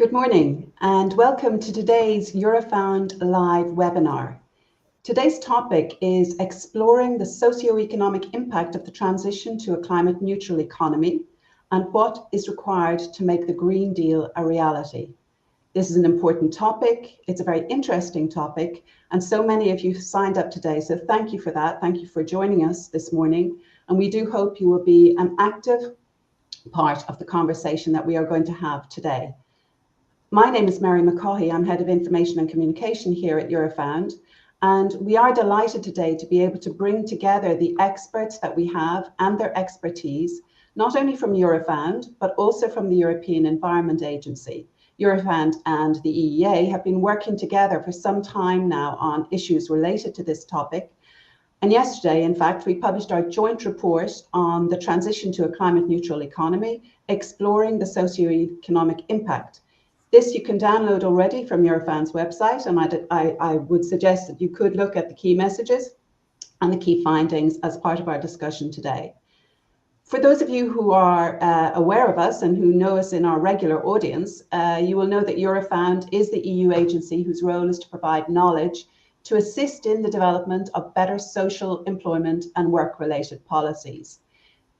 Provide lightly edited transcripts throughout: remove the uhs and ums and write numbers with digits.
Good morning and welcome to today's Eurofound live webinar. Today's topic is exploring the socioeconomic impact of the transition to a climate neutral economy and what is required to make the Green Deal a reality. This is an important topic, it's a very interesting topic, and so many of you signed up today, so thank you for that. Thank you for joining us this morning, and we do hope you will be an active part of the conversation that we are going to have today. My name is Mary McCaughey. I'm Head of Information and Communication here at Eurofound, and we are delighted today to be able to bring together the experts that we have and their expertise, not only from Eurofound, but also from the European Environment Agency. Eurofound and the EEA have been working together for some time now on issues related to this topic. And yesterday, in fact, we published our joint report on the transition to a climate neutral economy, exploring the socioeconomic impact. This you can download already from Eurofound's website, and I would suggest that you could look at the key messages and the key findings as part of our discussion today. For those of you who are aware of us and who know us in our regular audience, you will know that Eurofound is the EU agency whose role is to provide knowledge to assist in the development of better social, employment and work-related policies.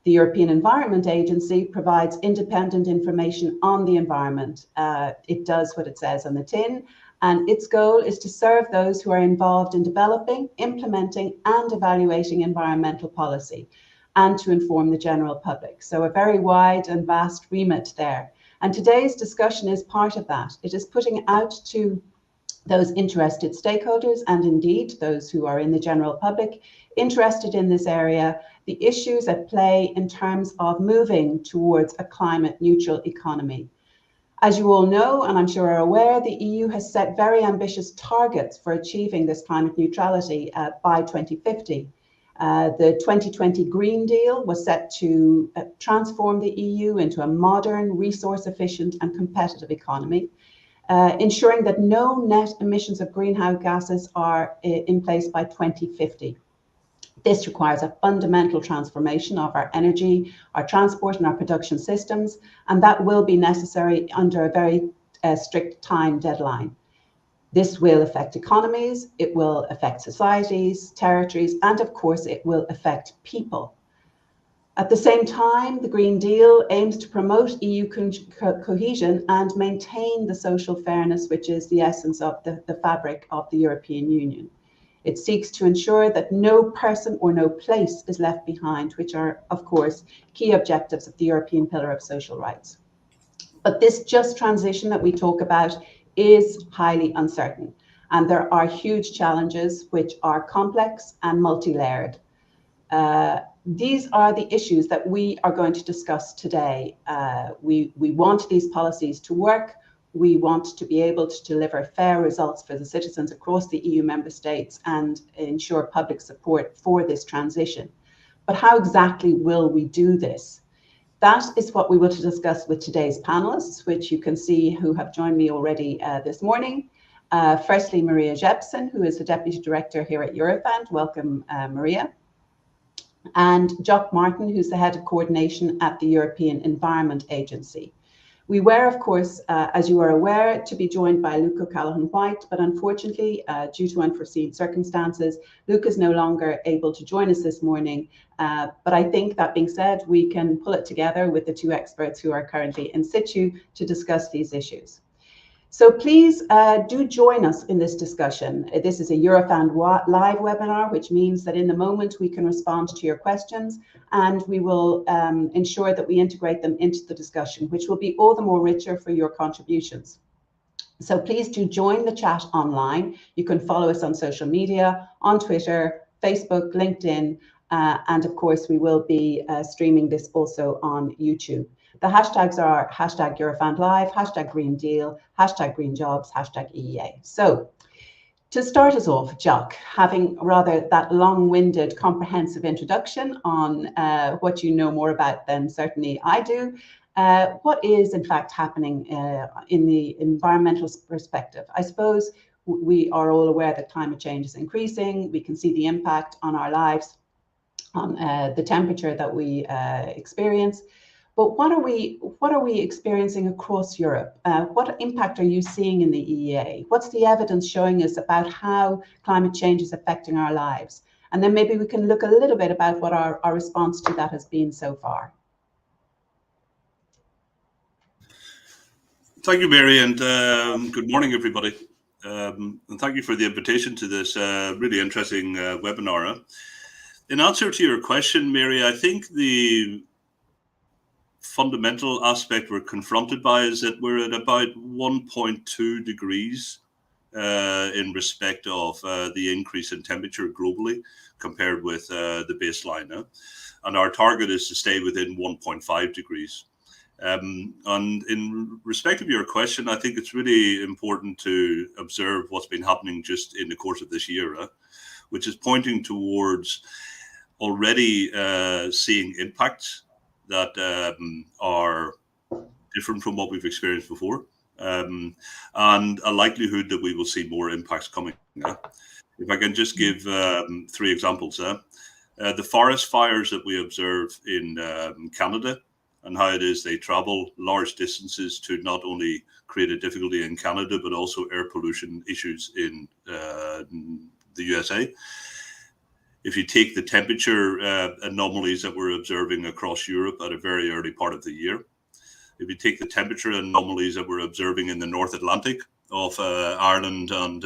The European Environment Agency provides independent information on the environment. It does what it says on the tin, and its goal is to serve those who are involved in developing, implementing, and evaluating environmental policy, and to inform the general public. So a very wide and vast remit there. And today's discussion is part of that. It is putting out to those interested stakeholders, and indeed those who are in the general public interested in this area, the issues at play in terms of moving towards a climate neutral economy. As you all know, and I'm sure are aware, the EU has set very ambitious targets for achieving this climate neutrality by 2050. The 2020 Green Deal was set to transform the EU into a modern, resource efficient and competitive economy, ensuring that no net emissions of greenhouse gases are in place by 2050. This requires a fundamental transformation of our energy, our transport and our production systems, and that will be necessary under a very strict time deadline. This will affect economies, it will affect societies, territories, and of course it will affect people. At the same time, the Green Deal aims to promote EU cohesion and maintain the social fairness, which is the essence of the fabric of the European Union. It seeks to ensure that no person or no place is left behind, which are, of course, key objectives of the European Pillar of Social Rights. But this just transition that we talk about is highly uncertain, and there are huge challenges which are complex and multi-layered. These are the issues that we are going to discuss today. We want these policies to work. We want to be able to deliver fair results for the citizens across the EU member states and ensure public support for this transition. But how exactly will we do this? That is what we will discuss with today's panelists, which you can see who have joined me already this morning. Firstly, Maria Jepsen, who is the Deputy Director here at Eurofound. Welcome, Maria. And Jock Martin, who's the Head of Coordination at the European Environment Agency. We were, of course, as you are aware, to be joined by Luke O'Callaghan-White, but unfortunately, due to unforeseen circumstances, Luke is no longer able to join us this morning. But I think, that being said, we can pull it together with the two experts who are currently in situ to discuss these issues. So please do join us in this discussion. This is a Eurofound live webinar, which means that in the moment we can respond to your questions, and we will ensure that we integrate them into the discussion, which will be all the more richer for your contributions. So please do join the chat online. You can follow us on social media, on Twitter, Facebook, LinkedIn, and of course we will be streaming this also on YouTube. The hashtags are hashtag Eurofound Live, hashtag Green Deal, hashtag Green Jobs, hashtag EEA. So to start us off, Jock, having rather that long-winded, comprehensive introduction on what you know more about than certainly I do, what is in fact happening in the environmental perspective? I suppose we are all aware that climate change is increasing. We can see the impact on our lives, on the temperature that we experience. But what are we experiencing across Europe? What impact are you seeing in the EEA? What's the evidence showing us about how climate change is affecting our lives? And then maybe we can look a little bit about what our response to that has been so far. Thank you, Mary, and good morning, everybody. And thank you for the invitation to this really interesting webinar. In answer to your question, Mary, I think the fundamental aspect we're confronted by is that we're at about 1.2 degrees in respect of the increase in temperature globally compared with the baseline. And our target is to stay within 1.5 degrees. And in respect of your question, I think it's really important to observe what's been happening just in the course of this year, which is pointing towards already seeing impacts that are different from what we've experienced before, and a likelihood that we will see more impacts coming. If I can just give 3 examples. The forest fires that we observe in Canada, and how it is they travel large distances to not only create a difficulty in Canada, but also air pollution issues in the USA. If you take the temperature anomalies that we're observing across Europe at a very early part of the year, if you take the temperature anomalies that we're observing in the North Atlantic of Ireland and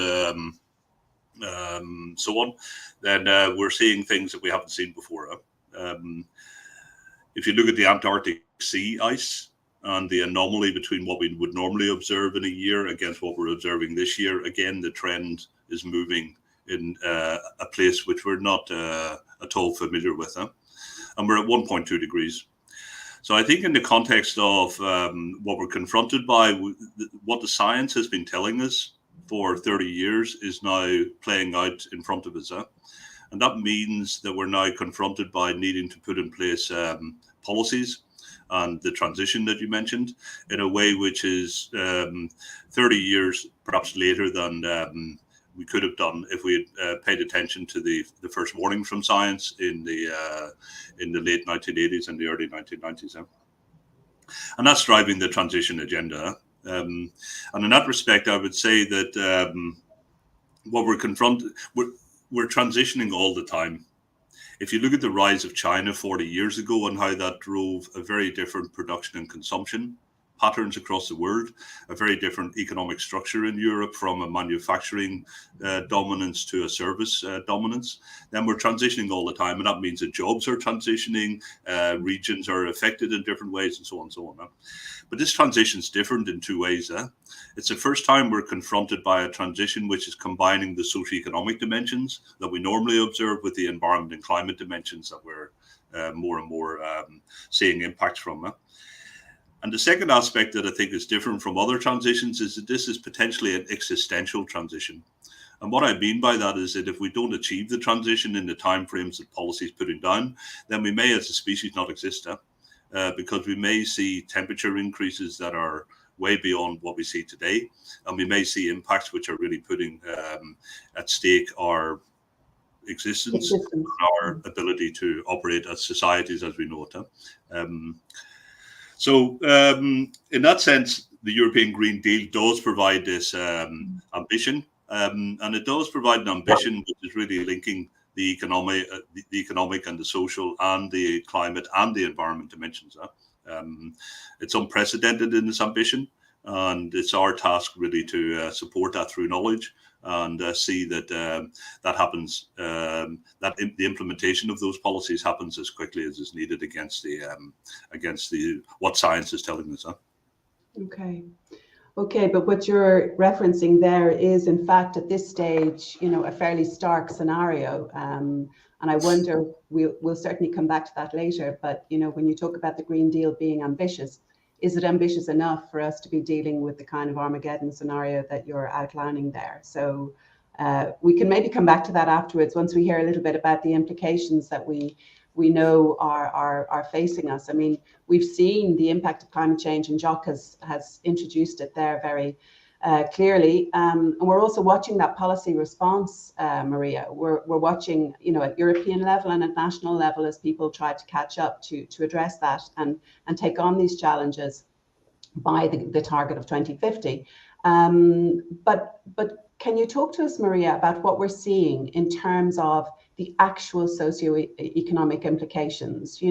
so on, then we're seeing things that we haven't seen before. If you look at the Antarctic sea ice and the anomaly between what we would normally observe in a year against what we're observing this year, again, the trend is moving in a place which we're not at all familiar with. And we're at 1.2 degrees. So I think in the context of what we're confronted by, what the science has been telling us for 30 years is now playing out in front of us. And that means that we're now confronted by needing to put in place policies and the transition that you mentioned in a way which is 30 years perhaps later than we could have done if we had paid attention to the first warnings from science in the late 1980s and the early 1990s. And that's driving the transition agenda. And in that respect, I would say that what we're confronted, we're transitioning all the time. If you look at the rise of China 40 years ago and how that drove a very different production and consumption patterns across the world, a very different economic structure in Europe from a manufacturing dominance to a service dominance, then we're transitioning all the time. And that means that jobs are transitioning, regions are affected in different ways, and so on and so on. But this transition is different in 2 ways. It's the first time we're confronted by a transition which is combining the socioeconomic dimensions that we normally observe with the environment and climate dimensions that we're more and more seeing impacts from. And the second aspect that I think is different from other transitions is that this is potentially an existential transition. And what I mean by that is that if we don't achieve the transition in the timeframes that policy is putting down, then we may as a species not exist, because we may see temperature increases that are way beyond what we see today. And we may see impacts which are really putting at stake our existence and our ability to operate as societies as we know it. So in that sense, the European Green Deal does provide this ambition, and it does provide an ambition which is really linking the economic and the social and the climate and the environment dimensions. It's unprecedented in its ambition, and it's our task really to support that through knowledge and see that that happens, that the implementation of those policies happens as quickly as is needed against the what science is telling us. Okay, but what you're referencing there is, in fact, at this stage, a fairly stark scenario, and I wonder, we'll certainly come back to that later. But when you talk about the Green Deal being ambitious, is it ambitious enough for us to be dealing with the kind of Armageddon scenario that you're outlining there? So we can maybe come back to that afterwards once we hear a little bit about the implications that we know are facing us. I mean, we've seen the impact of climate change, and Jock has introduced it there very clearly. And we're also watching that policy response, Maria. We're watching, at European level and at national level as people try to catch up to address that and take on these challenges by the target of 2050. But can you talk to us, Maria, about what we're seeing in terms of the actual socioeconomic implications?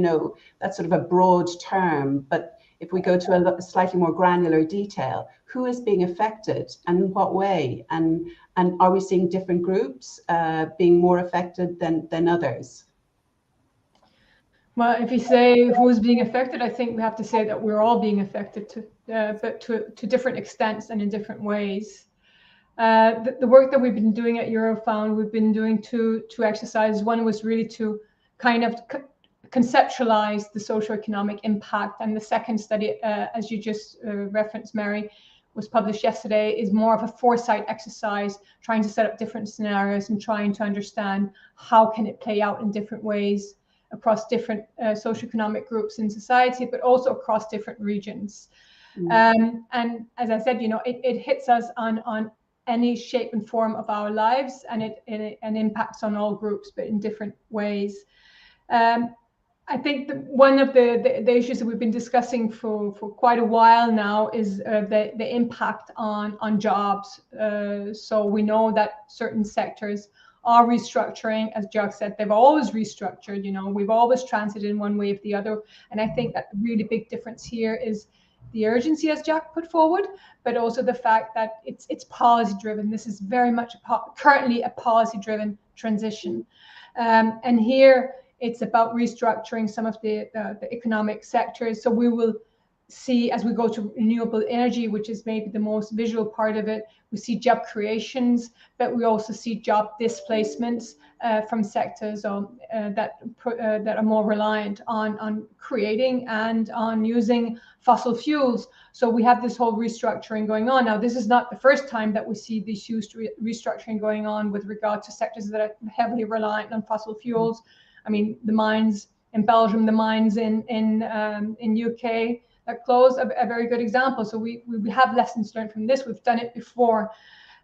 That's sort of a broad term, but if we go to a slightly more granular detail, who is being affected and in what way? And are we seeing different groups being more affected than others? Well, if you say who's being affected, I think we have to say that we're all being affected, but to different extents and in different ways. The work that we've been doing at Eurofound, we've been doing two exercises. One was really to kind of conceptualize the socioeconomic impact, and the second study, as you just referenced, Mary, was published yesterday, is more of a foresight exercise, trying to set up different scenarios and trying to understand how can it play out in different ways across different socioeconomic groups in society, but also across different regions. And as I said, it hits us on any shape and form of our lives, and it impacts on all groups, but in different ways. I think one of the issues that we've been discussing for quite a while now is the impact on jobs. So we know that certain sectors are restructuring. As Jack said, they've always restructured. We've always transited in one way or the other. And I think that the really big difference here is the urgency, as Jack put forward, but also the fact that it's policy driven. This is very much currently a policy driven transition. And here it's about restructuring some of the economic sectors. So we will see, as we go to renewable energy, which is maybe the most visual part of it, we see job creations, but we also see job displacements from sectors that are more reliant on creating and on using fossil fuels. So we have this whole restructuring going on. Now, this is not the first time that we see this huge restructuring going on with regard to sectors that are heavily reliant on fossil fuels. I mean, the mines in Belgium, the mines in UK that closed, a very good example. So we have lessons learned from this. We've done it before.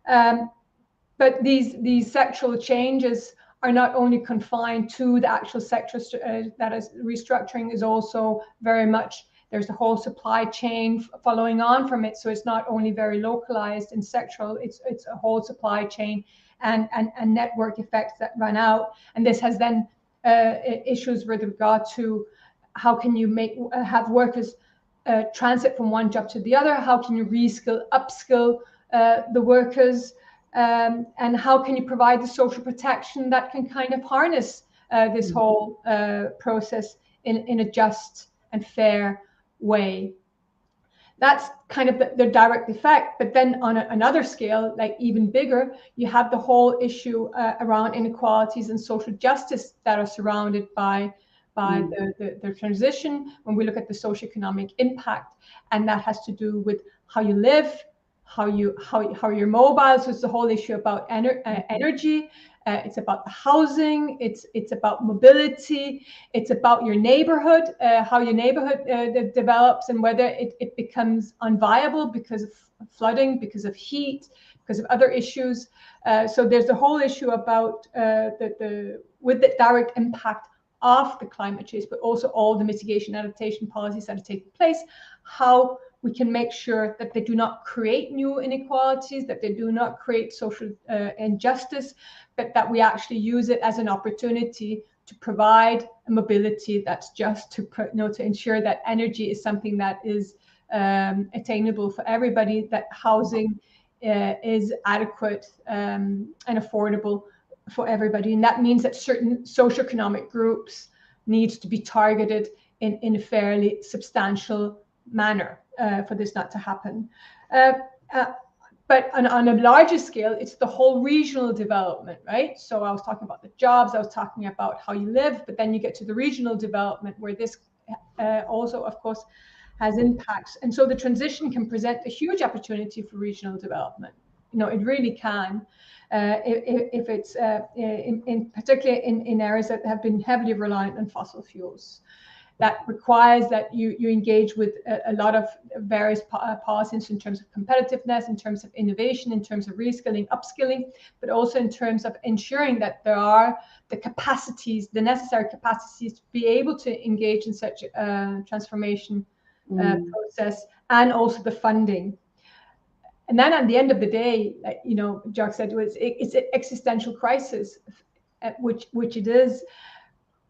But these sectoral changes are not only confined to the actual sectors that is restructuring, is also very much, there's a whole supply chain following on from it. So it's not only very localized and sectoral, it's a whole supply chain and network effects that run out. And this has then issues with regard to how can you have workers transit from one job to the other? How can you reskill, upskill the workers? And how can you provide the social protection that can kind of harness this whole process in a just and fair way? That's kind of the direct effect. But then on another scale, like even bigger, you have the whole issue around inequalities and social justice that are surrounded by by the transition when we look at the socioeconomic impact, and that has to do with how you live, how you're mobile. So it's the whole issue about energy. It's about the housing. It's about mobility. It's about your neighborhood, how your neighborhood develops, and whether it becomes unviable because of flooding, because of heat, because of other issues. So there's the whole issue about with the direct impact of the climate change, but also all the mitigation adaptation policies that are taking place, how we can make sure that they do not create new inequalities, that they do not create social injustice, but that we actually use it as an opportunity to provide a mobility that's just to ensure that energy is something that is attainable for everybody, that housing is adequate and affordable for everybody. And that means that certain socioeconomic groups need to be targeted in a fairly substantial manner for this not to happen. But on a larger scale, it's the whole regional development, right? So I was talking about the jobs, I was talking about how you live, but then you get to the regional development where this also, of course, has impacts. And so the transition can present a huge opportunity for regional development. It really can, if it's particularly in areas that have been heavily reliant on fossil fuels. That requires that you engage with a lot of various policies in terms of competitiveness, in terms of innovation, in terms of reskilling, upskilling, but also in terms of ensuring that there are the capacities, the necessary capacities to be able to engage in such a transformation process, and also the funding. And then at the end of the day, Jacques said, it's an existential crisis, which it is.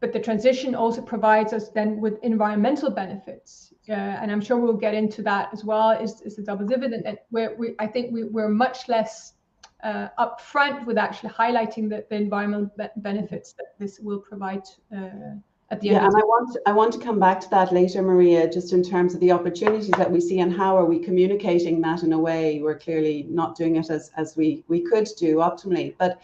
But the transition also provides us then with environmental benefits, and I'm sure we'll get into that as well. Is the double dividend, and I think we're much less upfront with actually highlighting the environmental benefits that this will provide at the end. And I want to come back to that later, Maria, just in terms of the opportunities that we see and how are we communicating that in a way. We're clearly not doing it as we could do optimally, but.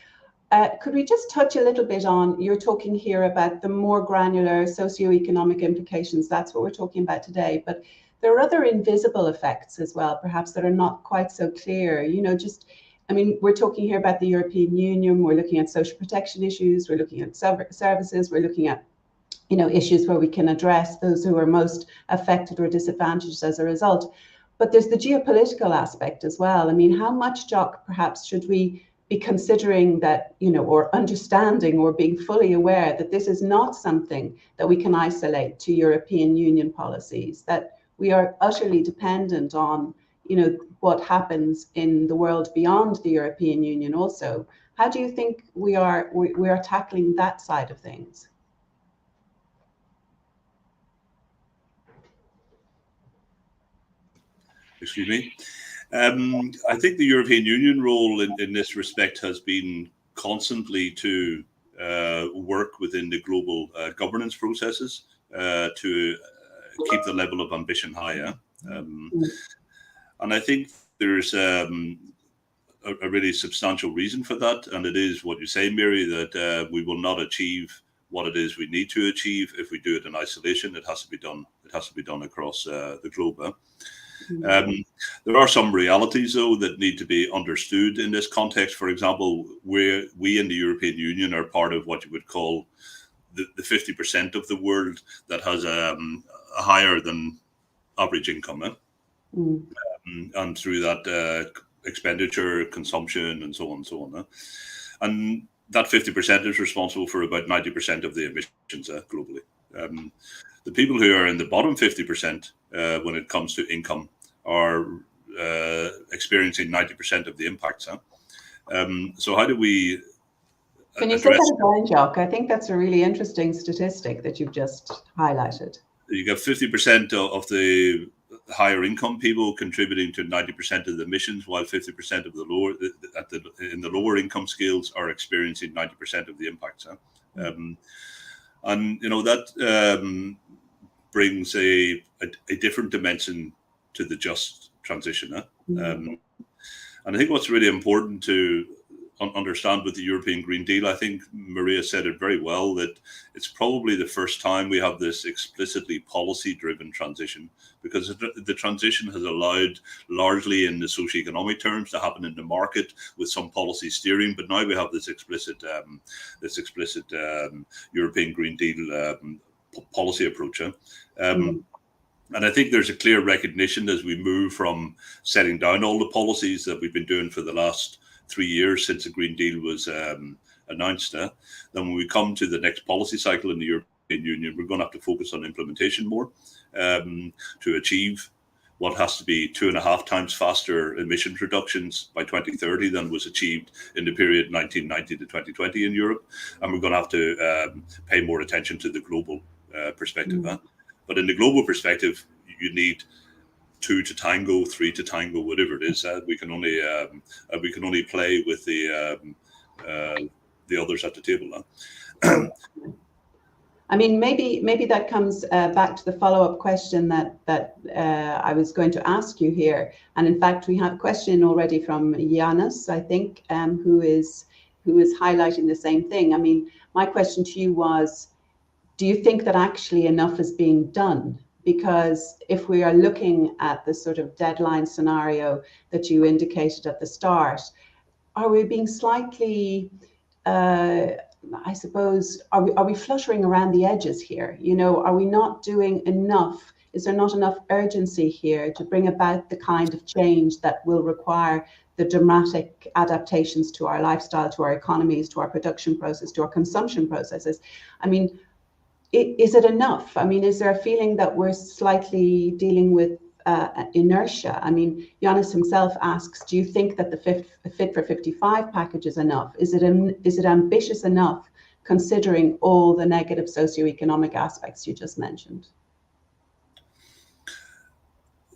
Could we just touch a little bit on, you're talking here about the more granular socioeconomic implications, that's what we're talking about today, but there are other invisible effects as well, perhaps that are not quite so clear. We're talking here about the European Union, we're looking at social protection issues, we're looking at services, we're looking at issues where we can address those who are most affected or disadvantaged as a result. But there's the geopolitical aspect as well. How much, Jock, perhaps should we be considering that, or understanding or being fully aware that this is not something that we can isolate to European Union policies, that we are utterly dependent on, what happens in the world beyond the European Union also. How do you think we are tackling that side of things? Excuse me. I think the European Union role in this respect has been constantly to work within the global governance processes to keep the level of ambition higher. And I think there's a really substantial reason for that. And it is what you say, Mary, that we will not achieve what it is we need to achieve if we do it in isolation. It has to be done. It has to be done across the globe. There are some realities, though, that need to be understood in this context. For example, we in the European Union are part of what you would call the 50% of the world that has a higher than average income. And through that expenditure, consumption, and so on. And that 50% is responsible for about 90% of the emissions globally. The people who are in the bottom 50% when it comes to income are experiencing 90% of the impacts. So how do we Can you say that again, Jock? I think that's a really interesting statistic that you've just highlighted. You got 50% of the higher income people contributing to 90% of the emissions, while 50% of the in the lower income scales are experiencing 90% of the impacts. And that brings a different dimension to the just transition. And I think what's really important to understand with the European Green Deal, I think Maria said it very well, that it's probably the first time we have this explicitly policy-driven transition, because the transition has allowed largely in the socioeconomic terms to happen in the market with some policy steering, but now we have this explicit European Green Deal policy approach. And I think there's a clear recognition as we move from setting down all the policies that we've been doing for the last 3 years since the Green Deal was announced. Then when we come to the next policy cycle in the European Union, we're going to have to focus on implementation more to achieve what has to be 2.5 times faster emissions reductions by 2030 than was achieved in the period 1990 to 2020 in Europe. And we're going to have to pay more attention to the global perspective. But in the global perspective, you need 2 to tango, 3 to tango, whatever it is. We can only play with the others at the table. I mean, maybe that comes back to the follow-up question that I was going to ask you here. And in fact, we have a question already from Janus, I think, who is highlighting the same thing. I mean, my question to you was, do you think that actually enough is being done? Because if we are looking at the sort of deadline scenario that you indicated at the start, are we being slightly, I suppose, are we fluttering around the edges here? You know, are we not doing enough? Is there not enough urgency here to bring about the kind of change that will require the dramatic adaptations to our lifestyle, to our economies, to our production process, to our consumption processes? I mean, is it enough? I mean, is there a feeling that we're slightly dealing with inertia? I mean, Janus himself asks, do you think that the Fit for 55 package is enough? Is it ambitious enough considering all the negative socioeconomic aspects you just mentioned?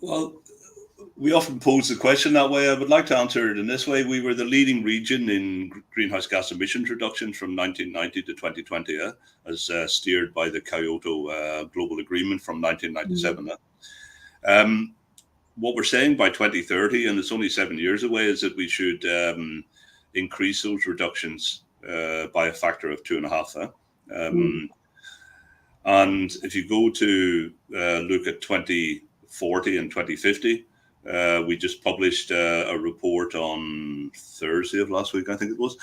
Well, we often pose the question that way. I would like to answer it in this way. We were the leading region in greenhouse gas emissions reductions from 1990 to 2020, as steered by the Kyoto Global Agreement from 1997. What we're saying by 2030, and it's only 7 years away, is that we should increase those reductions by a factor of 2.5. And if you go to look at 2040 and 2050, we just published a report on Thursday of last week, I think it was,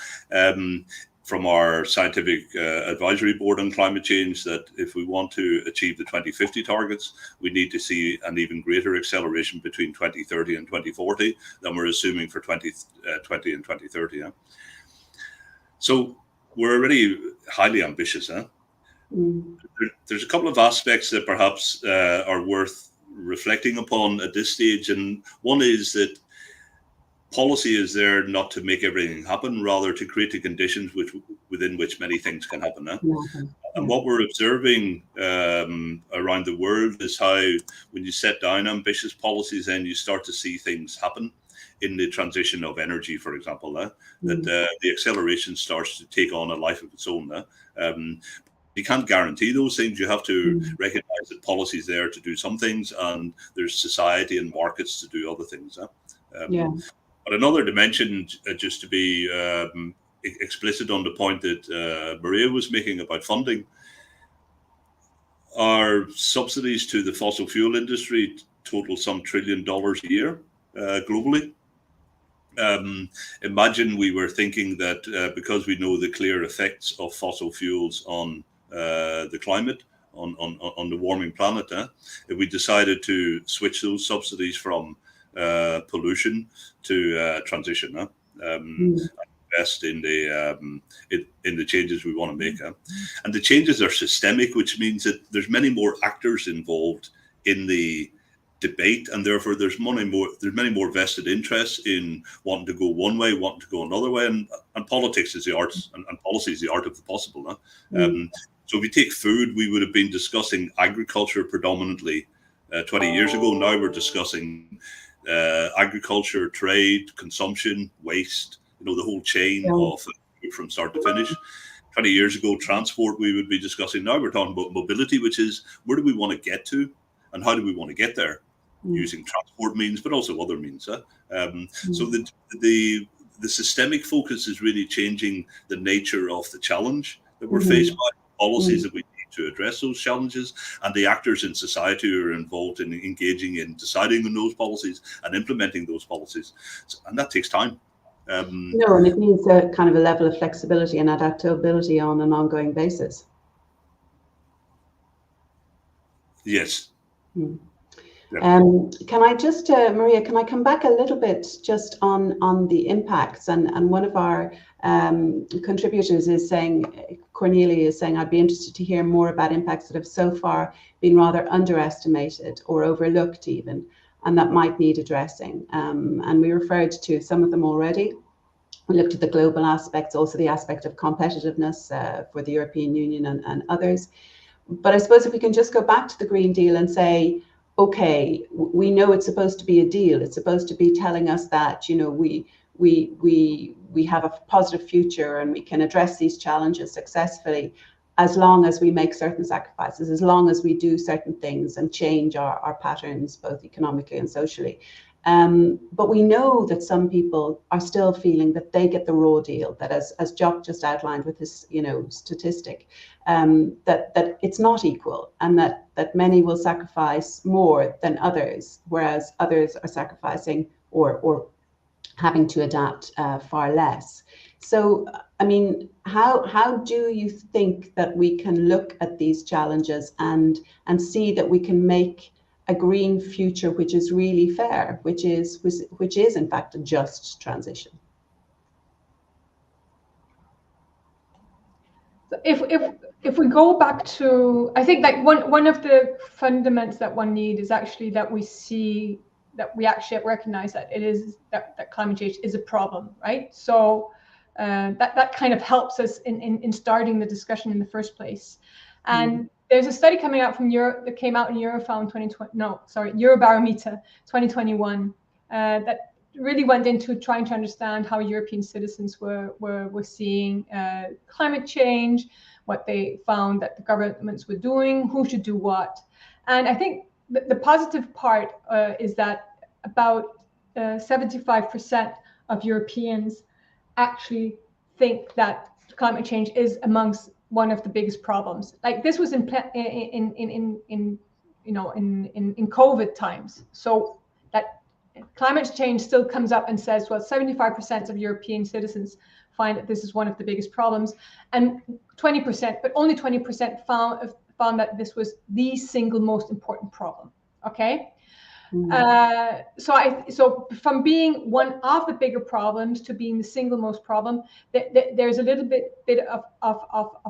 from our scientific advisory board on climate change, that if we want to achieve the 2050 targets, we need to see an even greater acceleration between 2030 and 2040 than we're assuming for 2020 and 2030. So we're already highly ambitious. There's a couple of aspects that perhaps are worth reflecting upon at this stage, and one is that policy is there not to make everything happen, rather to create the conditions within which many things can happen. And what we're observing around the world is how, when you set down ambitious policies, then you start to see things happen in the transition of energy, for example, that the acceleration starts to take on a life of its own. You can't guarantee those things. You have to recognize that policy is there to do some things, and there's society and markets to do other things. But another dimension, just to be explicit on the point that Maria was making about funding, our subsidies to the fossil fuel industry total some $1 trillion a year globally. Imagine we were thinking that because we know the clear effects of fossil fuels on the climate, on the warming planet, if we decided to switch those subsidies from pollution to transition, invest in the changes we want to make, and the changes are systemic, which means that there's many more actors involved in the debate, and therefore there's many more vested interests in wanting to go one way, wanting to go another way, and politics is the art, and policy is the art of the possible. So if you take food, we would have been discussing agriculture predominantly 20 years ago. Now we're discussing agriculture, trade, consumption, waste, the whole chain of food from start to finish. 20 years ago, transport, we would be discussing. Now we're talking about mobility, which is where do we want to get to and how do we want to get there, using transport means, but also other means. So the the systemic focus is really changing the nature of the challenge that we're faced by, policies that we need to address those challenges, and the actors in society who are involved in engaging in deciding on those policies and implementing those policies. And that takes time. No, and it needs a kind of a level of flexibility and adaptability on an ongoing basis. Yes. Yeah. Can I just, Maria, can I come back a little bit just on the impacts? And one of our contributors is saying, Cornelia is saying, I'd be interested to hear more about impacts that have so far been rather underestimated or overlooked even, and that might need addressing. And we referred to some of them already. We looked at the global aspects, also the aspect of competitiveness for the European Union and others. But I suppose if we can just go back to the Green Deal and say, okay, we know it's supposed to be a deal. It's supposed to be telling us that, you know, we have a positive future and we can address these challenges successfully as long as we make certain sacrifices, as long as we do certain things and change our patterns, both economically and socially. But we know that some people are still feeling that they get the raw deal, that as Jock just outlined with his, you know, statistic, that it's not equal, and that many will sacrifice more than others, whereas others are sacrificing or having to adapt far less. So, I mean, how do you think that we can look at these challenges and see that we can make a green future which is really fair, which is in fact a just transition? If we go back to, I think that one of the fundamentals that one needs is actually that we see that we actually recognize that it is that climate change is a problem, right? So that kind of helps us in starting the discussion in the first place. And there's a study coming out from Europe that came out in Eurofound Eurobarometer 2021 that really went into trying to understand how European citizens were seeing climate change, what they found that the governments were doing, who should do what. And I think the positive part is that about 75% of Europeans actually think that climate change is amongst one of the biggest problems. Like this was in COVID times. So that climate change still comes up and says, well, 75% of European citizens find that this is one of the biggest problems, and 20%, but only 20% found that this was the single most important problem. Okay. So from being one of the bigger problems to being the single most problem, there's a little bit of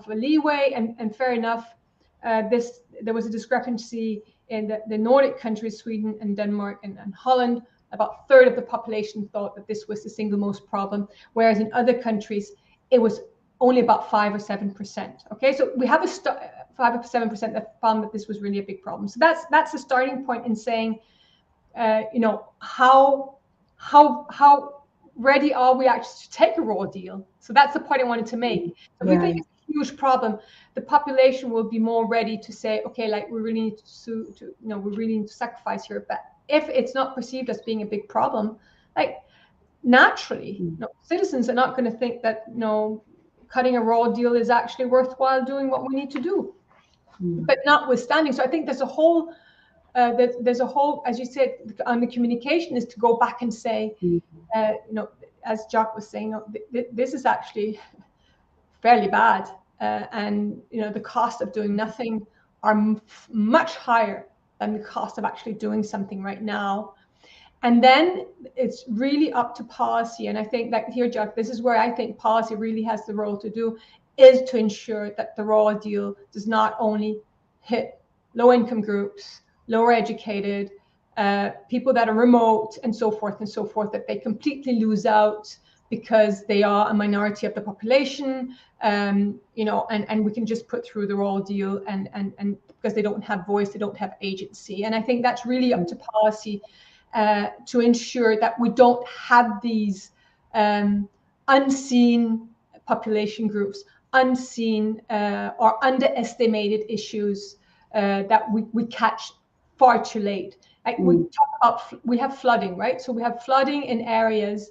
a leeway, and fair enough. There was a discrepancy in the Nordic countries, Sweden and Denmark and Holland. About a third of the population thought that this was the single most problem, whereas in other countries it was only about 5 or 7%. Okay, so we have 5 or 7% that found that this was really a big problem. So that's a starting point in saying, how ready are we actually to take a raw deal? So that's the point I wanted to make. If we think it's a huge problem, the population will be more ready to say, okay, like we really need we really need to sacrifice here. But if it's not perceived as being a big problem, like naturally, citizens are not going to think that cutting a raw deal is actually worthwhile doing what we need to do. But notwithstanding, so I think there's a whole, as you said, on the communication is to go back and say, as Jacques was saying, this is actually fairly bad, and the cost of doing nothing are much higher than the cost of actually doing something right now. And then it's really up to policy. And I think that here, Jacques, this is where I think policy really has the role to do, is to ensure that the raw deal does not only hit low-income groups, lower educated, people that are remote, and so forth, that they completely lose out because they are a minority of the population, and we can just put through the raw deal, and because they don't have voice, they don't have agency. And I think that's really up to policy to ensure that we don't have these unseen population groups, unseen or underestimated issues that we catch far too late. Like we have flooding, right? So we have flooding in areas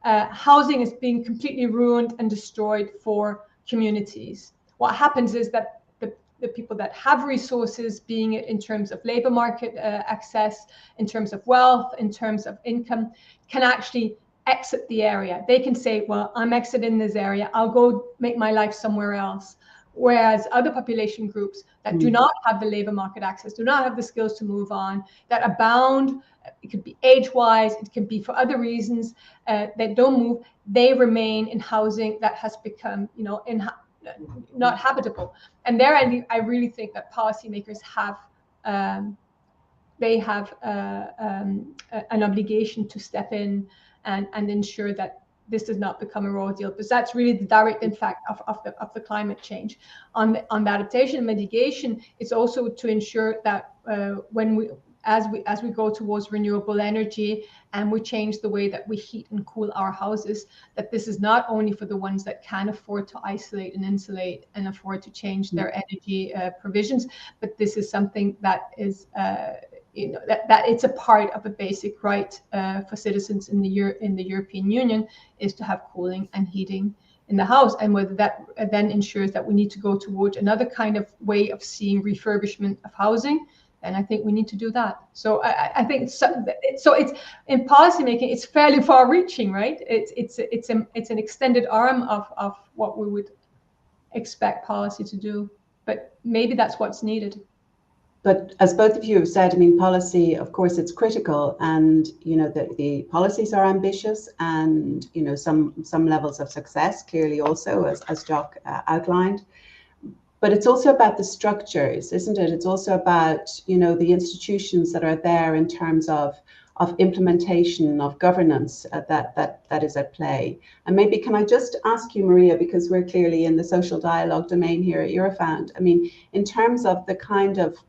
housing is being completely ruined and destroyed for communities. What happens is that the people that have resources, being it in terms of labor market access, in terms of wealth, in terms of income, can actually exit the area. They can say, well, I'm exiting this area, I'll go make my life somewhere else. Whereas other population groups that do not have the labor market access, do not have the skills to move on, that are bound, it could be age-wise, it could be for other reasons, that don't move, they remain in housing that has become, not habitable. And there, I really think that policymakers have, an obligation to step in and ensure that this does not become a raw deal, because that's really the direct impact of the climate change. On the adaptation and mitigation, it's also to ensure that as we go towards renewable energy and we change the way that we heat and cool our houses, that this is not only for the ones that can afford to isolate and insulate and afford to change their energy provisions, but this is something that is that it's a part of a basic right for citizens in the European Union, is to have cooling and heating in the house. And whether that then ensures that we need to go towards another kind of way of seeing refurbishment of housing, then I think we need to do that. So I think so it's in policymaking, it's fairly far-reaching, right? It's an extended arm of what we would expect policy to do, but maybe that's what's needed. But as both of you have said, I mean, policy, of course, it's critical, and the policies are ambitious, and some levels of success clearly also, as Jock outlined. But it's also about the structures, isn't it? It's also about the institutions that are there in terms of implementation, of governance that is at play. And maybe can I just ask you, Maria, because we're clearly in the social dialogue domain here at Eurofound. I mean, in terms of the kind of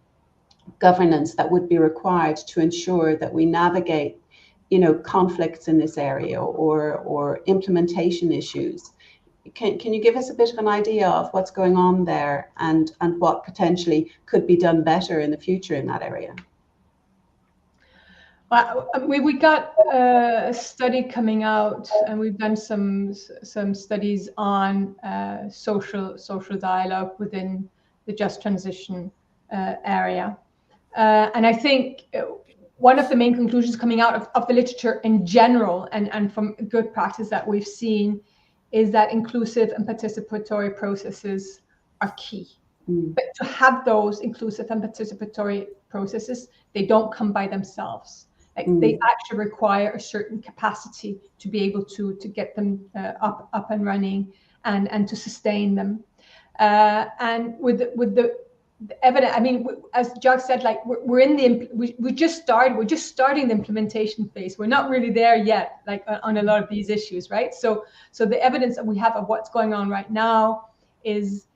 governance that would be required to ensure that we navigate, conflicts in this area or implementation issues. Can you give us a bit of an idea of what's going on there and what potentially could be done better in the future in that area? Well, we got a study coming out, and we've done some studies on social dialogue within the just transition area. And I think one of the main conclusions coming out of the literature in general and from good practice that we've seen is that inclusive and participatory processes are key. But to have those inclusive and participatory processes, they don't come by themselves. They actually require a certain capacity to be able to get them up and running and to sustain them. And with the evidence, I mean, as Jock said, we're just starting the implementation phase. We're not really there yet, on a lot of these issues, right? So the evidence that we have of what's going on right now is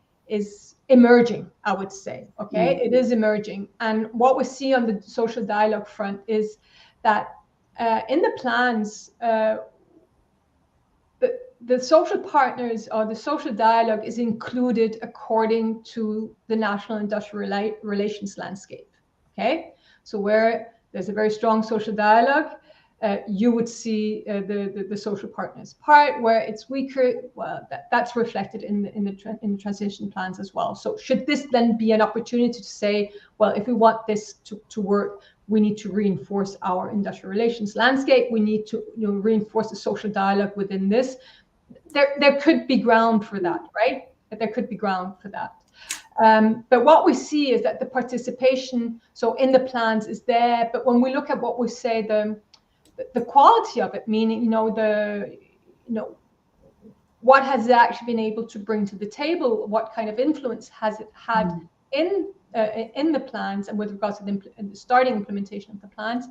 emerging, I would say. Okay, It is emerging, and what we see on the social dialogue front is that in the plans, the social partners or the social dialogue is included according to the national industrial relations landscape. Okay, so where there's a very strong social dialogue, you would see the social partners part. Where it's weaker, well, that's reflected in the transition plans as well. So should this then be an opportunity to say, well, if we want this to work, we need to reinforce our industrial relations landscape. We need to reinforce the social dialogue within this. There could be ground for that, right? There could be ground for that. But what we see is that the participation, so in the plans, is there. But when we look at what we say, the quality of it, meaning what has it actually been able to bring to the table? What kind of influence has it had in the plans, and with regards to the starting implementation of the plans?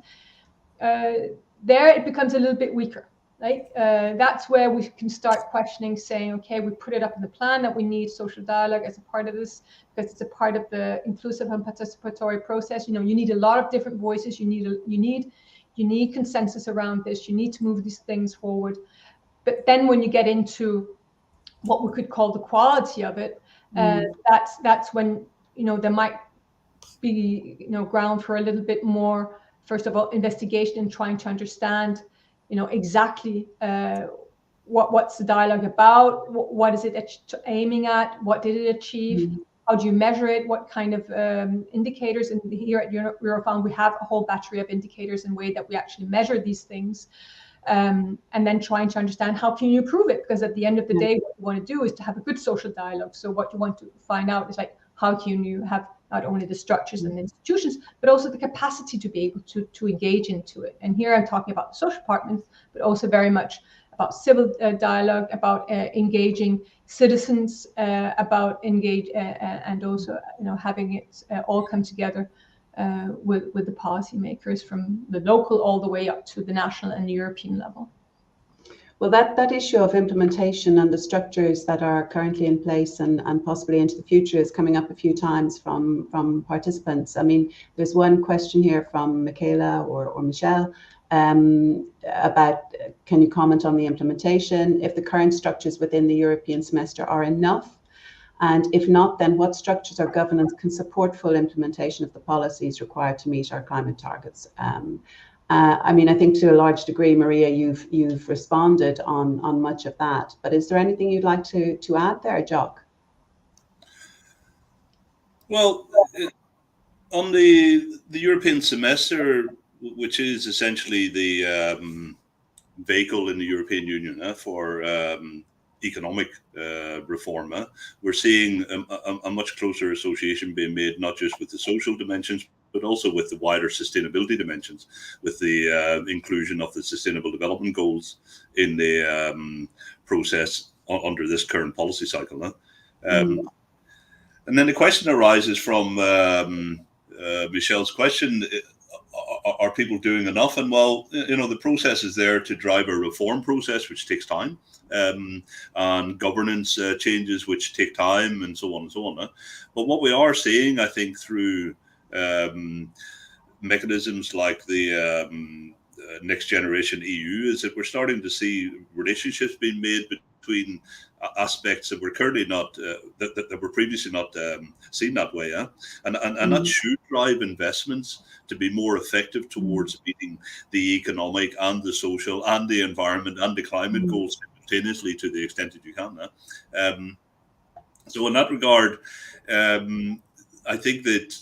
There it becomes a little bit weaker. Right? That's where we can start questioning, saying, okay, we put it up in the plan that we need social dialogue as a part of this, because it's a part of the inclusive and participatory process. You need a lot of different voices. You need consensus around this. You need to move these things forward. But then when you get into what we could call the quality of it, that's when there might be ground for a little bit more, first of all, investigation and trying to understand exactly what's the dialogue about, what is it aiming at, what did it achieve, how do you measure it, what kind of indicators. And here at Eurofound, we have a whole battery of indicators and way that we actually measure these things. And then trying to understand how can you improve it, because at the end of the day, what you want to do is to have a good social dialogue. So what you want to find out is like, how can you have not only the structures and the institutions, but also the capacity to be able to engage into it. And here I'm talking about the social partners, but also very much about civil dialogue, about engaging citizens, about and also having it all come together with the policymakers from the local all the way up to the national and European level. Well, that issue of implementation and the structures that are currently in place and possibly into the future is coming up a few times from participants. I mean, there's one question here from Michaela or Michelle about, can you comment on the implementation, if the current structures within the European semester are enough? And if not, then what structures or governance can support full implementation of the policies required to meet our climate targets? I mean, I think to a large degree, Maria, you've responded on much of that, but is there anything you'd like to add there, Jock? Well, on the European semester, which is essentially the vehicle in the European Union for economic reform, we're seeing a much closer association being made, not just with the social dimensions, but also with the wider sustainability dimensions, with the inclusion of the Sustainable Development Goals in the process under this current policy cycle. And then the question arises from Michelle's question, are people doing enough? And well, the process is there to drive a reform process, which takes time, and governance changes, which take time, and so on and so on. But what we are seeing, I think, through mechanisms like the Next Generation EU, is that we're starting to see relationships being made between aspects that were currently not that were previously not seen that way, and that should drive investments to be more effective towards meeting the economic and the social and the environment and the climate goals simultaneously to the extent that you can. So in that regard, I think that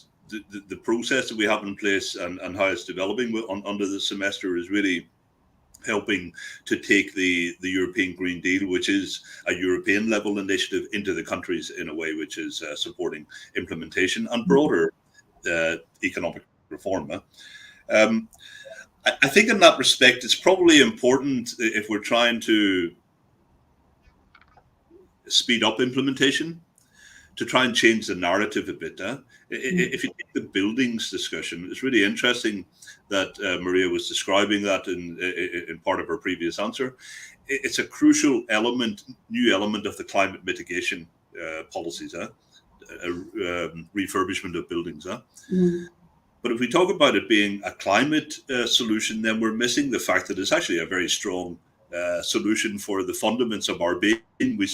the process that we have in place and how it's developing under the semester is really helping to take the European Green Deal, which is a European level initiative, into the countries in a way which is supporting implementation and broader economic reform. I think in that respect, it's probably important, if we're trying to speed up implementation, to try and change the narrative a bit. If you take the buildings discussion, it's really interesting that Maria was describing that in part of her previous answer. It's a crucial element, new element of the climate mitigation policies, refurbishment of buildings. But if we talk about it being a climate solution, then we're missing the fact that it's actually a very strong solution for the fundaments of our being. We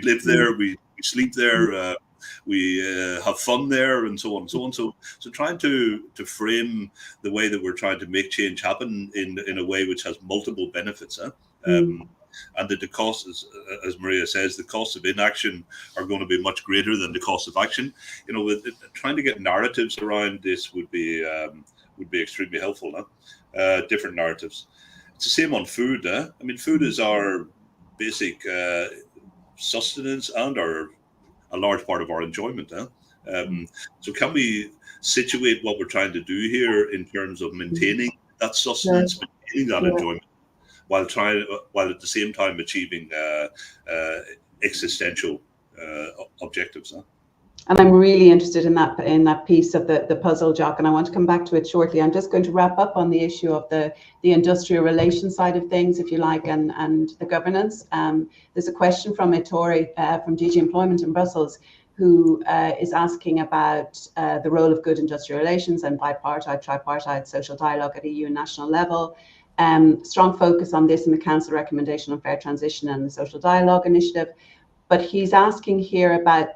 live there, we sleep there, we have fun there, and so on and so on. So trying to frame the way that we're trying to make change happen in a way which has multiple benefits, and that the cost, as Maria says, the costs of inaction are going to be much greater than the cost of action. Trying to get narratives around this would be extremely helpful. Different narratives. It's the same on food. I mean, food is our basic sustenance and a large part of our enjoyment. So can we situate what we're trying to do here in terms of maintaining that sustenance, maintaining that enjoyment, while at the same time achieving existential objectives? And I'm really interested in that piece of the puzzle, Jock, and I want to come back to it shortly. I'm just going to wrap up on the issue of the industrial relations side of things, if you like, and the governance. There's a question from Ettore from DG Employment in Brussels, who is asking about the role of good industrial relations and bipartite, tripartite social dialogue at EU and national level. Strong focus on this in the Council recommendation on fair transition and the social dialogue initiative. But he's asking here about,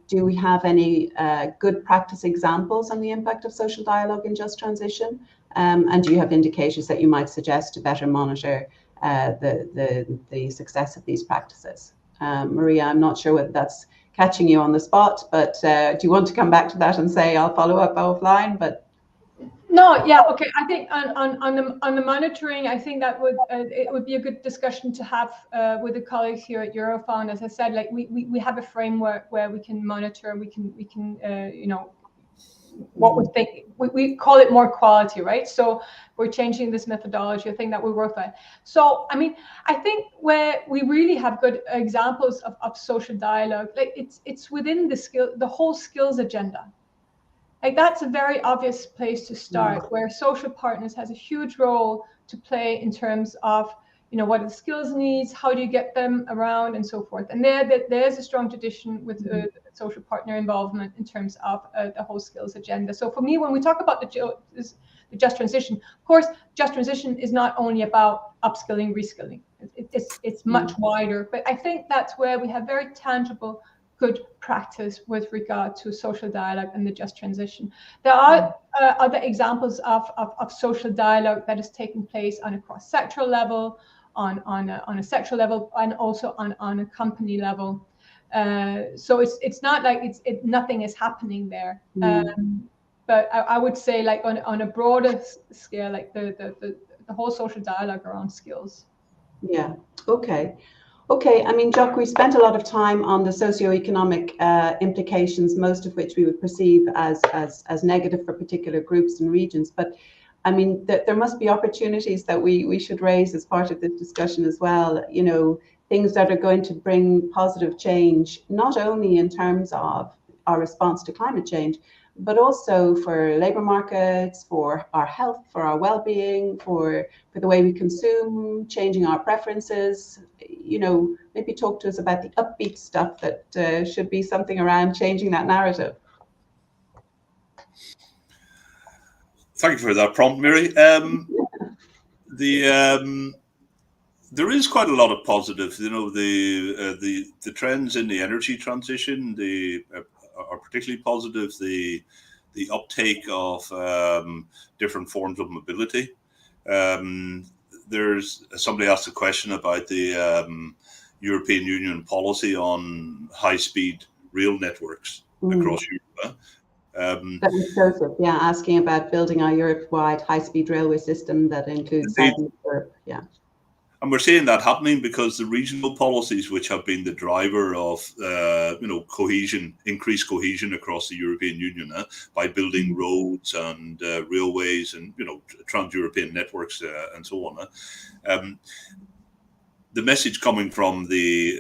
do we have any good practice examples on the impact of social dialogue in just transition? And do you have indicators that you might suggest to better monitor the success of these practices? Maria, I'm not sure whether that's catching you on the spot, but do you want to come back to that and say I'll follow up offline? But no, yeah, okay. I think on the monitoring, I think that it would be a good discussion to have with the colleagues here at Eurofound. As I said, like we have a framework where we can monitor, we can what we think, we call it more quality, right? So we're changing this methodology. I think that will work fine. So, I mean, I think where we really have good examples of social dialogue, like it's within the whole skills agenda. Like that's a very obvious place to start, where social partners has a huge role to play in terms of, what are the skills needs, how do you get them around, and so forth. And there's a strong tradition with social partner involvement in terms of the whole skills agenda. So for me, when we talk about the just transition, of course, just transition is not only about upskilling, reskilling. It's much wider. But I think that's where we have very tangible, good practice with regard to social dialogue and the just transition. There are other examples of social dialogue that is taking place on a cross-sectoral level, on a sectoral level, and also on a company level. So it's not like nothing is happening there. But I would say, like on a broader scale, like the whole social dialogue around skills. Yeah. Okay. I mean, Jock, we spent a lot of time on the socioeconomic implications, most of which we would perceive as negative for particular groups and regions. But I mean, there must be opportunities that we should raise as part of this discussion as well. Things that are going to bring positive change, not only in terms of our response to climate change, but also for labour markets, for our health, for our well-being, for the way we consume, changing our preferences. Maybe talk to us about the upbeat stuff that should be something around changing that narrative. Thank you for that prompt, Mary. There is quite a lot of positive. The trends in the energy transition are particularly positive. The uptake of different forms of mobility. There's somebody asked a question about the European Union policy on high-speed rail networks across Europe. That was Joseph, asking about building a Europe-wide high-speed railway system that includes Southern Europe. Yeah. And we're seeing that happening because the regional policies, which have been the driver of, cohesion, increased cohesion across the European Union, by building roads and railways and, trans-European networks and so on. The message coming from the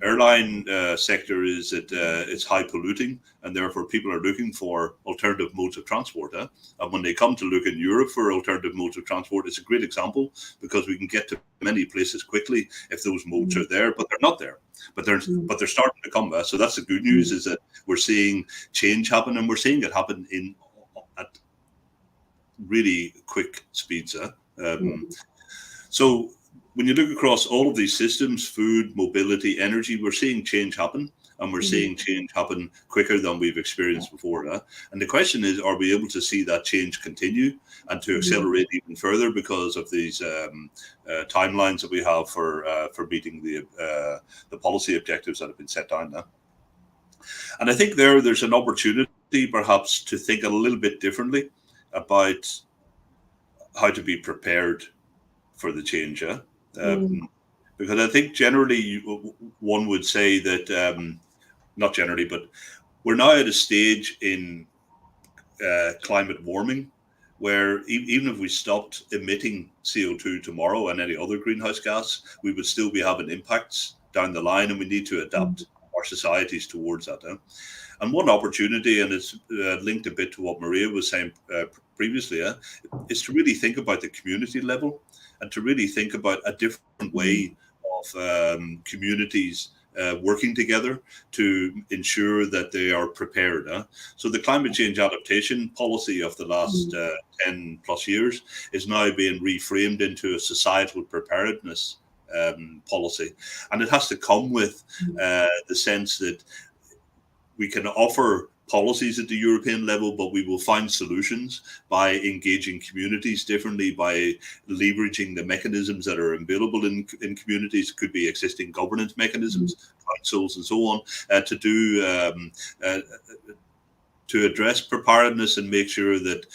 airline sector is that it's high polluting, and therefore people are looking for alternative modes of transport. And when they come to look in Europe for alternative modes of transport, it's a great example because we can get to many places quickly if those modes are there, but they're not there. But they're starting to come. So that's the good news, is that we're seeing change happen, and we're seeing it happen at really quick speeds. So when you look across all of these systems, food, mobility, energy, we're seeing change happen, and we're seeing change happen quicker than we've experienced before. And the question is, are we able to see that change continue and to accelerate even further because of these timelines that we have for meeting the policy objectives that have been set down now? And I think there's an opportunity perhaps to think a little bit differently about how to be prepared for the change. Because I think generally one would say that, not generally, but we're now at a stage in climate warming where even if we stopped emitting CO2 tomorrow and any other greenhouse gas, we would still be having impacts down the line, and we need to adapt our societies towards that. And one opportunity, and it's linked a bit to what Maria was saying previously, is to really think about the community level, and to really think about a different way of communities working together to ensure that they are prepared. So the climate change adaptation policy of the last 10 plus years is now being reframed into a societal preparedness policy. And it has to come with the sense that we can offer policies at the European level, but we will find solutions by engaging communities differently, by leveraging the mechanisms that are available in communities. It could be existing governance mechanisms, councils and so on, to address preparedness and make sure that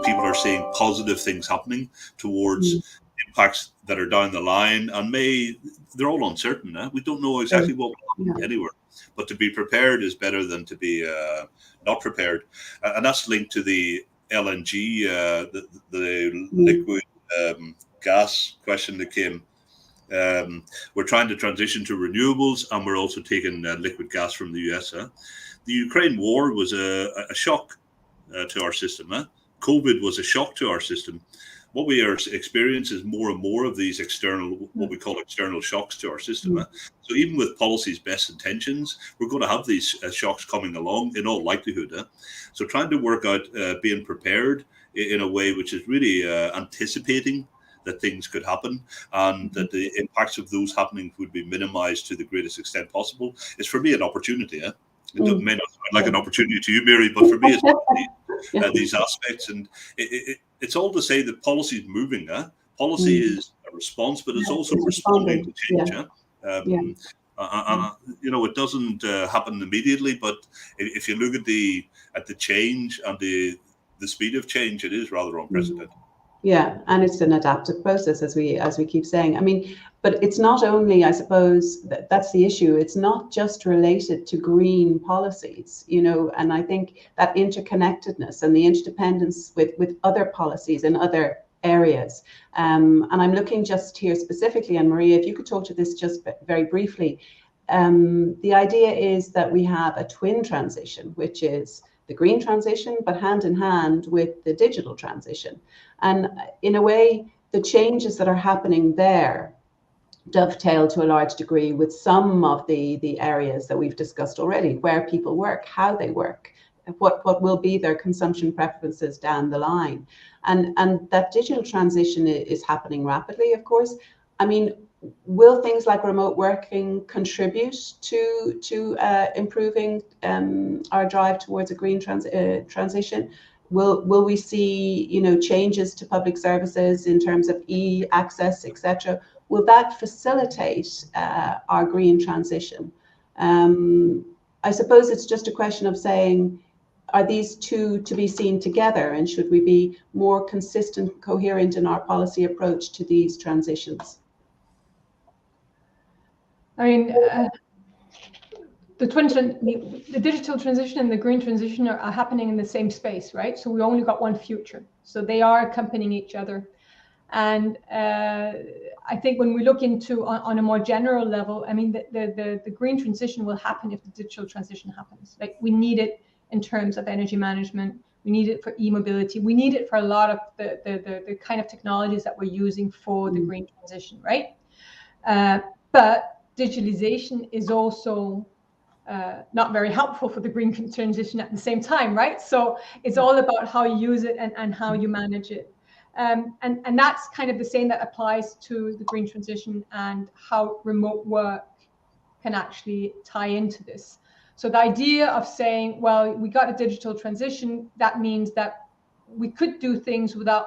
people are seeing positive things happening towards impacts that are down the line, and they're all uncertain. We don't know exactly what will happen anywhere, but to be prepared is better than to be not prepared, and that's linked to the LNG, the liquid gas question that came. We're trying to transition to renewables, and we're also taking liquid gas from the US. The Ukraine war was a shock to our system. COVID was a shock to our system. What we are experiencing is more and more of these external, what we call external shocks to our system. So even with policy's best intentions, we're going to have these shocks coming along in all likelihood. So trying to work out being prepared in a way which is really anticipating that things could happen, and that the impacts of those happening would be minimized to the greatest extent possible, is for me an opportunity. It may not sound like an opportunity to you, Mary, but for me it's these aspects. And it's all to say that policy is moving. Policy is a response, but it's also responding to change. And it doesn't happen immediately, but if you look at the change and the speed of change, it is rather unprecedented. Yeah, and it's an adaptive process, as we keep saying. I mean, but it's not only, I suppose, that's the issue. It's not just related to green policies, and I think that interconnectedness and the interdependence with other policies in other areas. And I'm looking just here specifically, and Maria, if you could talk to this just very briefly. The idea is that we have a twin transition, which is the green transition, but hand in hand with the digital transition. And in a way, the changes that are happening there dovetail to a large degree with some of the areas that we've discussed already, where people work, how they work, what will be their consumption preferences down the line. And that digital transition is happening rapidly, of course. I mean, will things like remote working contribute to improving our drive towards a green transition? Will we see changes to public services in terms of e-access, etc.? Will that facilitate our green transition? I suppose it's just a question of saying, are these two to be seen together, and should we be more consistent, coherent in our policy approach to these transitions? I mean, the digital transition and the green transition are happening in the same space, right? So we only got one future. So they are accompanying each other. And I think when we look into on a more general level, I mean, the green transition will happen if the digital transition happens. Like, we need it in terms of energy management. We need it for e-mobility. We need it for a lot of the kind of technologies that we're using for the green transition, right? But digitalization is also not very helpful for the green transition at the same time, right? So it's all about how you use it and how you manage it. And that's kind of the same that applies to the green transition and how remote work can actually tie into this. So the idea of saying, well, we got a digital transition, that means that we could do things without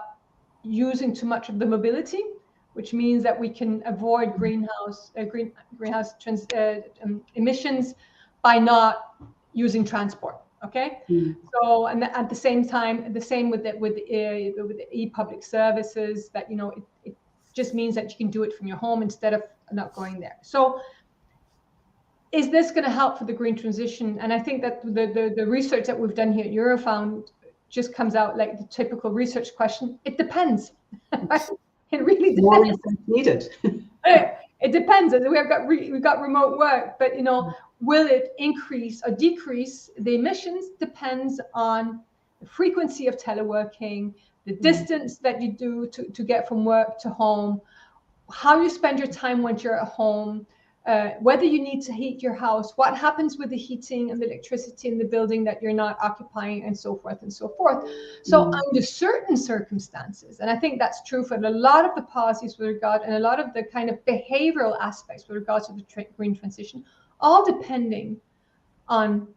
using too much of the mobility, which means that we can avoid greenhouse emissions by not using transport. Okay. So, and at the same time, the same with the e-public services, that it just means that you can do it from your home instead of not going there. So, is this going to help for the green transition? And I think that the research that we've done here at Eurofound just comes out like the typical research question. It depends. It really depends. More research needed. It depends. We've got remote work, but will it increase or decrease the emissions? Depends on the frequency of teleworking, the distance that you do to get from work to home, how you spend your time when you're at home, whether you need to heat your house, what happens with the heating and the electricity in the building that you're not occupying, and so forth and so forth. So under certain circumstances, and I think that's true for a lot of the policies with regard and a lot of the kind of behavioral aspects with regards to the green transition, all depending on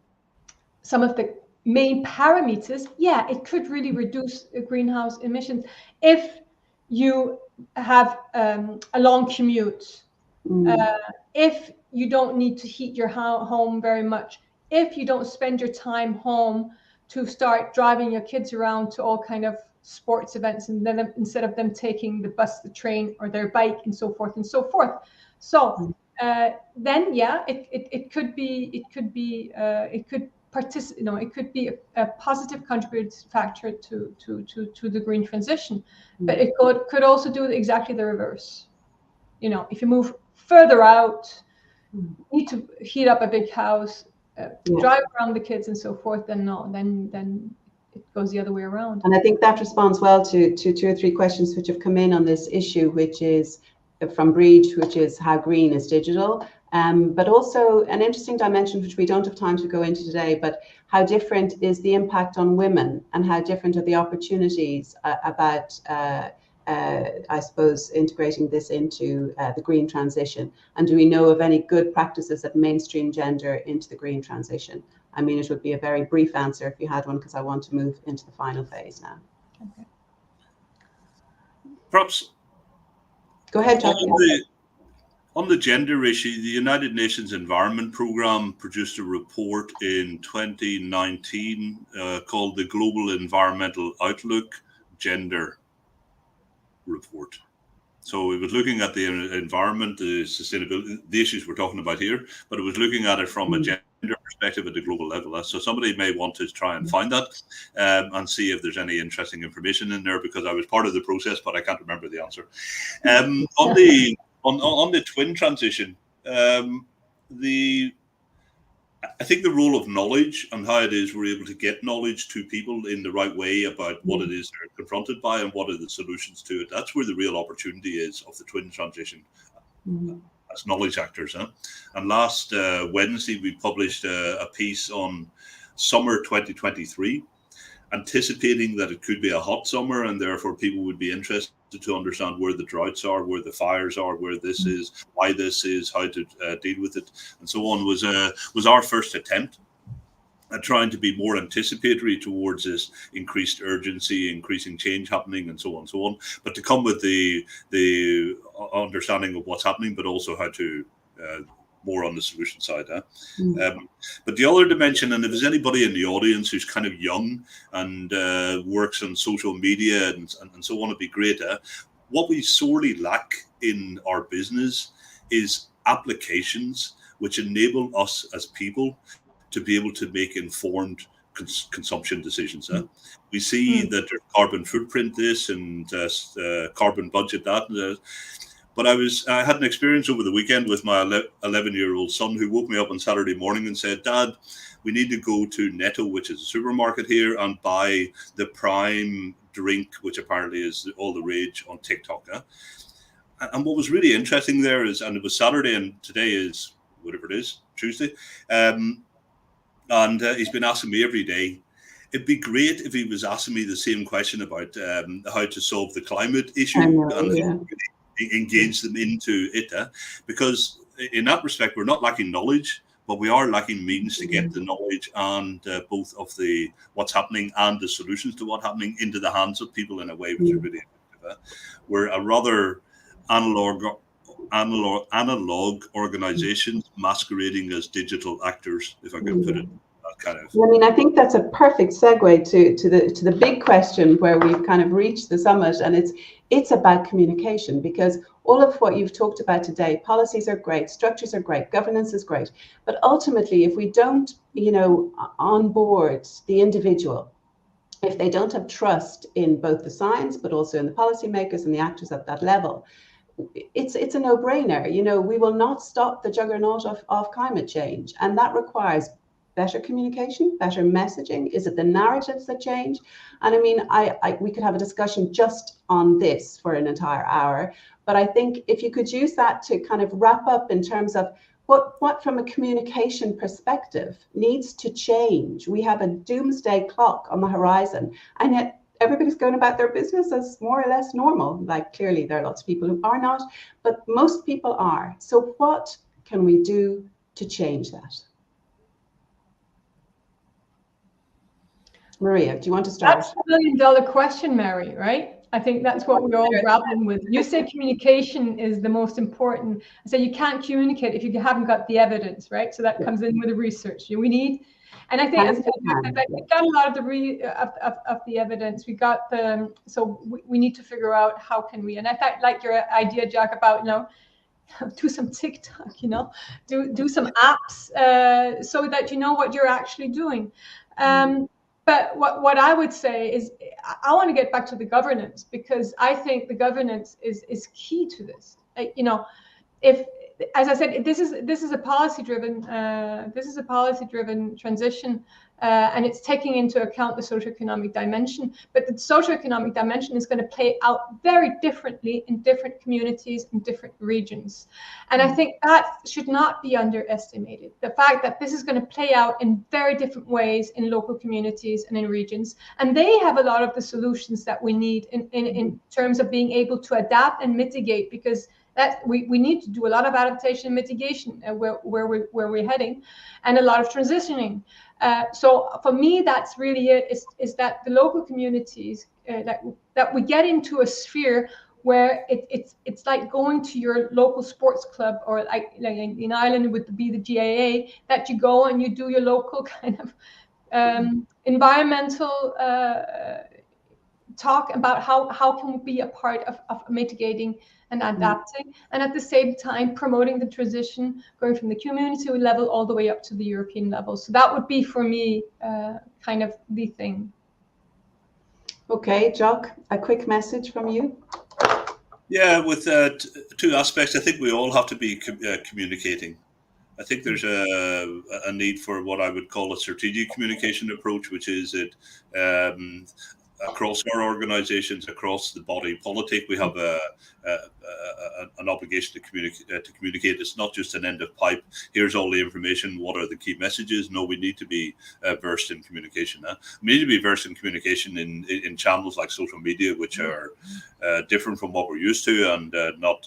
some of the main parameters, yeah, it could really reduce greenhouse emissions if you have a long commute, if you don't need to heat your home very much, if you don't spend your time home to start driving your kids around to all kind of sports events, and then instead of them taking the bus, the train, or their bike, and so forth and so forth. So then, yeah, it could a positive contributing factor to the green transition, but it could also do exactly the reverse. If you move further out, need to heat up a big house, drive around the kids and so forth, then it goes the other way around. And I think that responds well to 2 or 3 questions which have come in on this issue, which is from Breach, which is how green is digital, but also an interesting dimension which we don't have time to go into today, but how different is the impact on women, and how different are the opportunities about I suppose integrating this into the green transition. And do we know of any good practices that mainstream gender into the green transition? I mean, it would be a very brief answer if you had one, because I want to move into the final phase now. Okay. Perhaps go ahead, Jackie. On the gender issue, the United Nations Environment Programme produced a report in 2019 called the Global Environmental Outlook Gender Report. So it was looking at the environment, the sustainability, the issues we're talking about here, but it was looking at it from a gender perspective at the global level. So somebody may want to try and find that and see if there's any interesting information in there, because I was part of the process, but I can't remember the answer. On the twin transition, I think the role of knowledge and how it is we're able to get knowledge to people in the right way about what it is they're confronted by and what are the solutions to it. That's where the real opportunity is of the twin transition as knowledge actors. And last Wednesday, we published a piece on summer 2023, anticipating that it could be a hot summer, and therefore people would be interested to understand where the droughts are, where the fires are, where this is, why this is, how to deal with it, and so on. Was our first attempt at trying to be more anticipatory towards this increased urgency, increasing change happening, and so on and so on. But to come with the understanding of what's happening, but also how to more on the solution side. But the other dimension, and if there's anybody in the audience who's kind of young and works on social media and so on, it'd be great. What we sorely lack in our business is applications which enable us as people to be able to make informed consumption decisions. We see that there's carbon footprint this and carbon budget that. But I had an experience over the weekend with my 11-year-old son, who woke me up on Saturday morning and said, "Dad, we need to go to Netto, which is a supermarket here, and buy the Prime drink, which apparently is all the rage on TikTok." And what was really interesting there is, and it was Saturday and today is, whatever it is, Tuesday, and he's been asking me every day. It'd be great if he was asking me the same question about how to solve the climate issue and engage them into it, because in that respect we're not lacking knowledge, but we are lacking means to get the knowledge and both of the what's happening and the solutions to what's happening into the hands of people in a way which is really effective. We're a rather analog organizations masquerading as digital actors, if I can put it that kind of. I mean, I think that's a perfect segue to the big question where we've kind of reached the summit, and it's about communication, because all of what you've talked about today, policies are great, structures are great, governance is great, but ultimately, if we don't, onboard the individual, if they don't have trust in both the science, but also in the policymakers and the actors at that level, it's a no-brainer. We will not stop the juggernaut of climate change, and that requires better communication, better messaging. Is it the narratives that change? And I mean, we could have a discussion just on this for an entire hour, but I think if you could use that to kind of wrap up in terms of what from a communication perspective needs to change. We have a doomsday clock on the horizon, and yet everybody's going about their business as more or less normal. Like, clearly there are lots of people who are not, but most people are. So what can we do to change that? Maria, do you want to start? That's the million-dollar question, Mary, right? I think that's what we're all grappling with. You say communication is the most important. I say you can't communicate if you haven't got the evidence, right? So that comes in with the research we need. And I think we've got a lot of the evidence. We got the, so we need to figure out how can we, and I thought like your idea, Jack, about, do some TikTok, do some apps so that you know what you're actually doing. But what I would say is I want to get back to the governance, because I think the governance is key to this. If, as I said, this is a policy-driven transition, and it's taking into account the socioeconomic dimension. But the socioeconomic dimension is going to play out very differently in different communities in different regions, and I think that should not be underestimated. The fact that this is going to play out in very different ways in local communities and in regions, and they have a lot of the solutions that we need in terms of being able to adapt and mitigate, because that we need to do a lot of adaptation and mitigation where we're heading, and a lot of transitioning. So for me, that's really it. Is that the local communities that we get into a sphere where it's like going to your local sports club, or like in Ireland would be the GAA, that you go and you do your local kind of environmental talk about how can we be a part of mitigating and adapting, and at the same time promoting the transition, going from the community level all the way up to the European level. So that would be for me kind of the thing. Okay, Jock, a quick message from you. Yeah, with two aspects. I think we all have to be communicating. I think there's a need for what I would call a strategic communication approach, which is that across our organisations, across the body politic, we have an obligation to communicate. It's not just an end of pipe. Here's all the information. What are the key messages? No, we need to be versed in communication. We need to be versed in communication in channels like social media, which are different from what we're used to, and not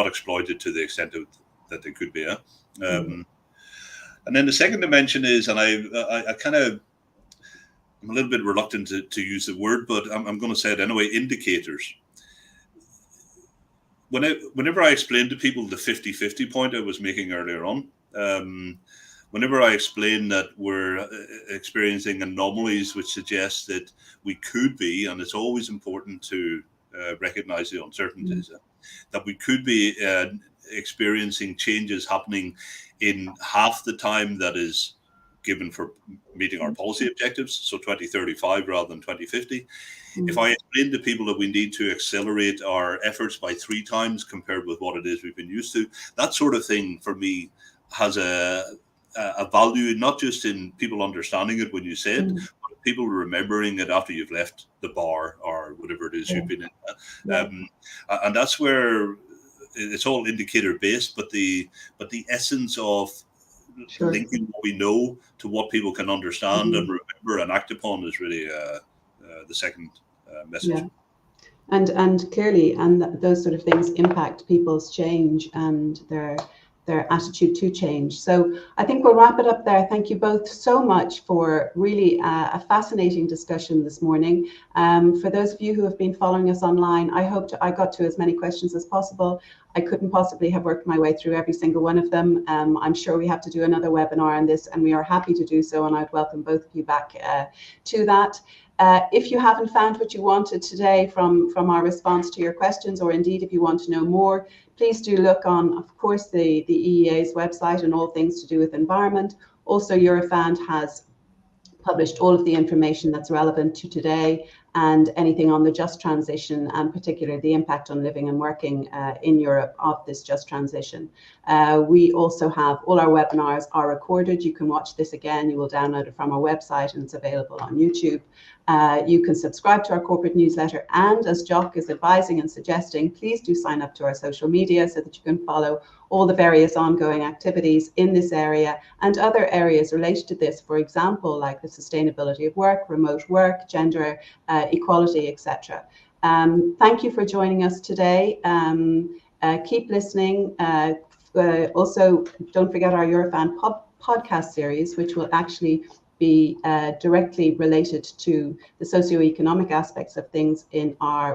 exploited to the extent that they could be. And then the second dimension is, and I kind of, I'm a little bit reluctant to use the word, but I'm going to say it anyway, indicators. Whenever I explain to people the 50-50 point I was making earlier on, whenever I explain that we're experiencing anomalies which suggest that we could be, and it's always important to recognize the uncertainties, that we could be experiencing changes happening in half the time that is given for meeting our policy objectives, so 2035 rather than 2050. If I explain to people that we need to accelerate our efforts by 3 times compared with what it is we've been used to, that sort of thing for me has a value, not just in people understanding it when you say it, but people remembering it after you've left the bar or whatever it is you've been in. And that's where it's all indicator based, but the essence of linking what we know to what people can understand and remember and act upon is really the second message. And clearly, and those sort of things impact people's change and their attitude to change. So I think we'll wrap it up there. Thank you both so much for really a fascinating discussion this morning. For those of you who have been following us online, I hope I got to as many questions as possible. I couldn't possibly have worked my way through every single one of them. I'm sure we have to do another webinar on this, and we are happy to do so, and I'd welcome both of you back to that. If you haven't found what you wanted today from our response to your questions, or indeed if you want to know more, please do look on, of course, the EEA's website and all things to do with environment. Also, Eurofound has published all of the information that's relevant to today, and anything on the just transition, and particularly the impact on living and working in Europe of this just transition. We also have all our webinars are recorded. You can watch this again. You will download it from our website, and it's available on YouTube. You can subscribe to our corporate newsletter, and as Jock is advising and suggesting, please do sign up to our social media so that you can follow all the various ongoing activities in this area and other areas related to this, for example, like the sustainability of work, remote work, gender equality, etc. Thank you for joining us today. Keep listening. Also, don't forget our Eurofound podcast series, which will actually be directly related to the socioeconomic aspects of things in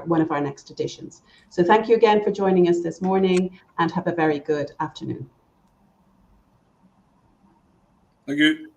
one of our next editions. So thank you again for joining us this morning, and have a very good afternoon. Thank you.